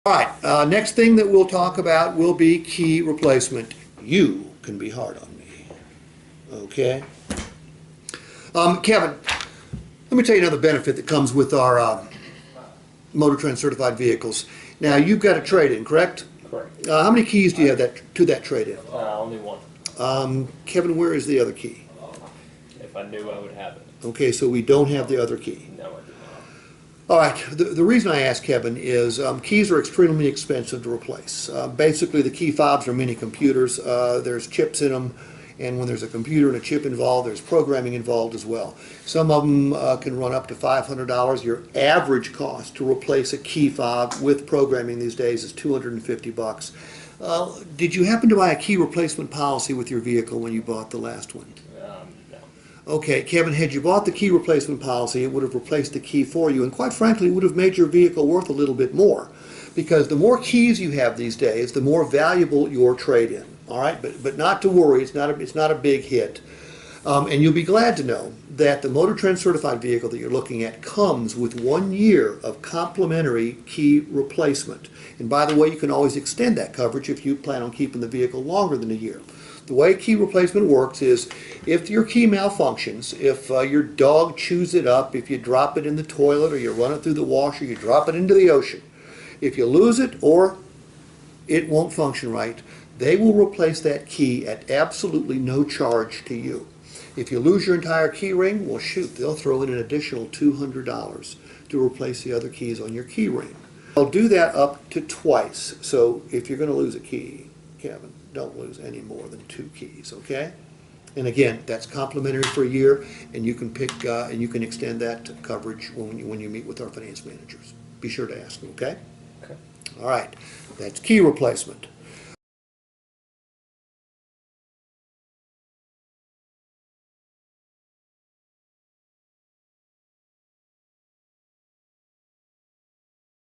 All right, next thing that we'll talk about will be key replacement. You can be hard on me, okay? Kevin, let me tell you another benefit that comes with our Motor Trend certified vehicles. Now, you've got a trade-in, correct? Correct. How many keys do you have to that trade-in? Only one. Kevin, where is the other key? If I knew, I would have it. Okay, so we don't have the other key. No, I do not. All right, the reason I ask, Kevin, is keys are extremely expensive to replace. Basically, the key fobs are mini computers. There's chips in them, and when there's a computer and a chip involved, there's programming involved as well. Some of them can run up to $500. Your average cost to replace a key fob with programming these days is $250. Did you happen to buy a key replacement policy with your vehicle when you bought the last one? No. Okay, Kevin, had you bought the key replacement policy, it would have replaced the key for you, and quite frankly, it would have made your vehicle worth a little bit more. Because the more keys you have these days, the more valuable your trade-in. All right, but not to worry, it's not a big hit. And you'll be glad to know that the Motor Trend certified vehicle that you're looking at comes with 1 year of complimentary key replacement. And by the way, you can always extend that coverage if you plan on keeping the vehicle longer than a year. The way key replacement works is if your key malfunctions, if your dog chews it up, if you drop it in the toilet or you run it through the washer, you drop it into the ocean, if you lose it or it won't function right, they will replace that key at absolutely no charge to you. If you lose your entire key ring, well shoot, they'll throw in an additional $200 to replace the other keys on your key ring. They'll do that up to twice. So if you're going to lose a key, Kevin, don't lose any more than 2 keys, okay? And again, that's complimentary for a year, and you can pick and you can extend that coverage when you meet with our finance managers. Be sure to ask them, okay? Okay. All right, that's key replacement.